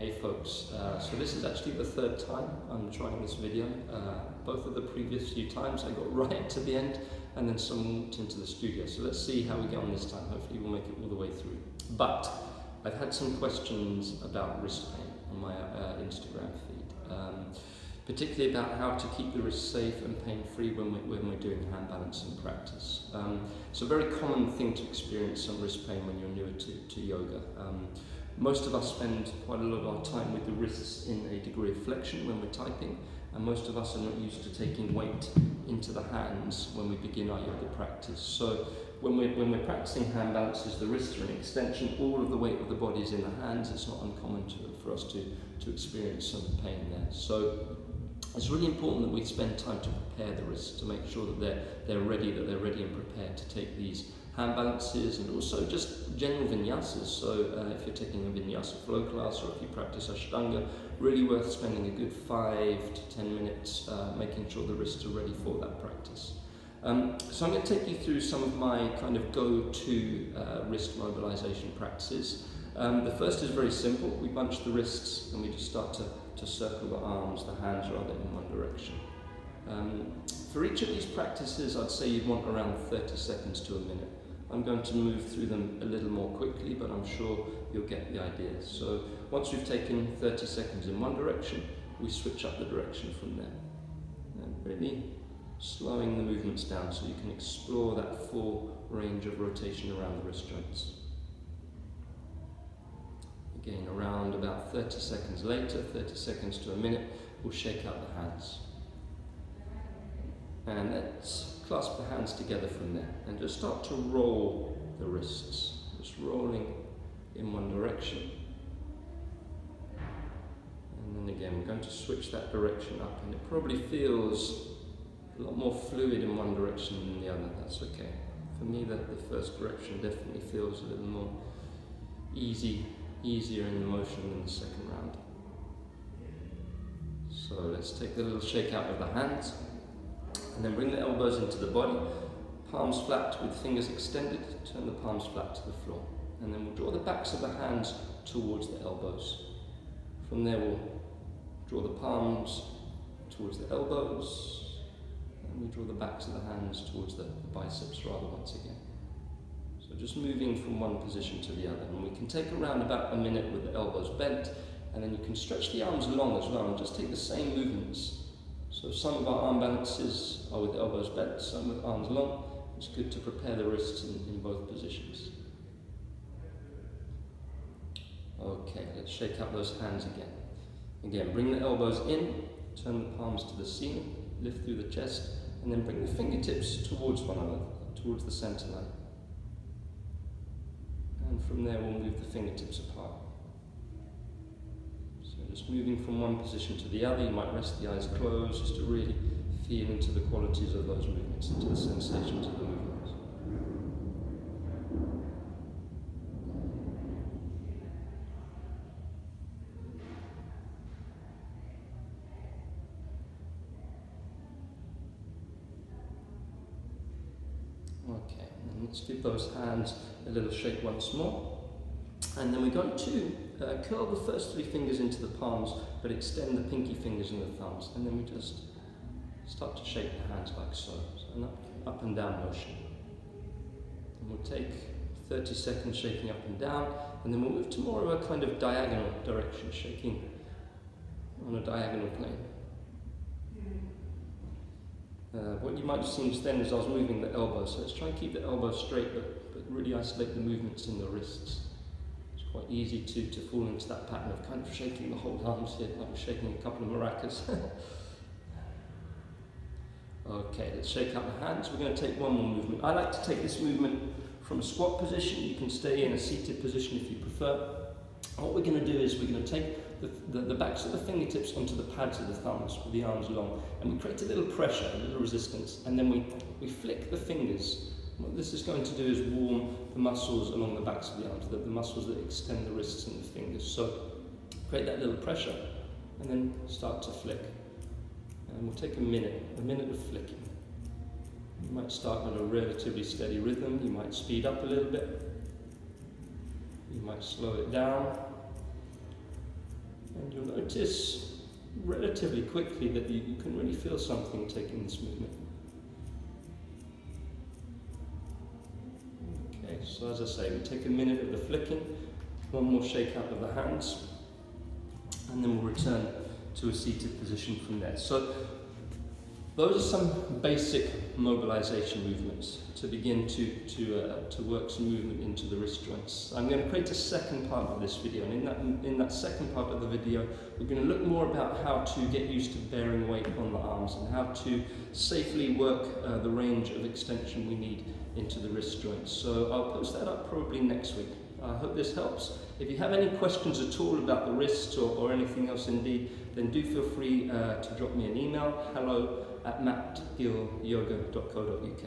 Hey folks, so this is actually the third time I'm trying this video. Both of the previous few times I got right to the end and then someone walked into the studio. So let's see how we get on this time. Hopefully we'll make it all the way through. But I've had some questions about wrist pain on my Instagram feed, particularly about how to keep the wrist safe and pain-free when we're doing hand balancing practice. It's a very common thing to experience some wrist pain when you're newer to yoga. Most of us spend quite a lot of our time with the wrists in a degree of flexion when we're typing, and most of us are not used to taking weight into the hands when we begin our yoga practice. So when we're practicing hand balances, the wrists are an extension, all of the weight of the body is in the hands. It's not uncommon for us to experience some pain there. So it's really important that we spend time to prepare the wrists, to make sure that they're ready and prepared to take these hand balances, and also just general vinyasas. So if you're taking a vinyasa flow class, or if you practice Ashtanga, really worth spending a good 5 to 10 minutes making sure the wrists are ready for that practice. So I'm going to take you through some of my kind of go-to wrist mobilization practices. The first is very simple. We bunch the wrists and we just start to circle the arms, the hands rather, in one direction. For each of these practices, I'd say you'd want around 30 seconds to a minute. I'm going to move through them a little more quickly, but I'm sure you'll get the idea. So once we've taken 30 seconds in one direction, we switch up the direction from there. And really slowing the movements down so you can explore that full range of rotation around the wrist joints. Again, around about 30 seconds later, 30 seconds to a minute, we'll shake out the hands. And let's clasp the hands together from there and just start to roll the wrists, just rolling in one direction. And then again, we're going to switch that direction up, and it probably feels a lot more fluid in one direction than the other. That's okay. For me, the first direction definitely feels a little more easier in the motion than the second round. So let's take the little shake out of the hands. And then bring the elbows into the body, palms flat with fingers extended, turn the palms flat to the floor. And then we'll draw the backs of the hands towards the elbows. From there we'll draw the palms towards the elbows, and we draw the backs of the hands towards the biceps rather once again. So just moving from one position to the other. And we can take around about a minute with the elbows bent, and then you can stretch the arms long as well and just take the same movements. So some of our arm balances are with elbows bent, some with arms long. It's good to prepare the wrists in both positions. Okay, let's shake out those hands again. Again, bring the elbows in, turn the palms to the ceiling, lift through the chest, and then bring the fingertips towards one another, towards the center line. And from there we'll move the fingertips apart. Just moving from one position to the other, you might rest the eyes closed just to really feel into the qualities of those movements, into the sensations of the movements. Okay, and let's give those hands a little shake once more. And then we're going to curl the first 3 fingers into the palms, but extend the pinky fingers and the thumbs. And then we just start to shake the hands like so. So an up and down motion. And we'll take 30 seconds shaking up and down, and then we'll move to more of a kind of diagonal direction, shaking on a diagonal plane. What you might have seen just then is I was moving the elbow, so let's try and keep the elbow straight, but really isolate the movements in the wrists. Quite easy to fall into that pattern of kind of shaking the whole arms here, like we're shaking a couple of maracas. Okay, let's shake out the hands. We're going to take one more movement. I like to take this movement from a squat position. You can stay in a seated position if you prefer. What we're going to do is we're going to take the backs of the fingertips onto the pads of the thumbs with the arms long, and we create a little pressure, a little resistance, and then we flick the fingers. What this is going to do is warm the muscles along the backs of the arms, the muscles that extend the wrists and the fingers. So create that little pressure and then start to flick. And we'll take a minute of flicking. You might start on a relatively steady rhythm, you might speed up a little bit, you might slow it down. And you'll notice relatively quickly that you can really feel something taking this movement. Okay, so as I say, we take a minute of the flicking, one more shake out of the hands, and then we'll return to a seated position from there. So those are some basic mobilization movements to begin to work some movement into the wrist joints. I'm going to create a second part of this video, and in that second part of the video we're going to look more about how to get used to bearing weight on the arms and how to safely work the range of extension we need into the wrist joints. So I'll post that up probably next week. I hope this helps. If you have any questions at all about the wrists or anything else indeed, then do feel free to drop me an email, hello@mattgillyoga.co.uk.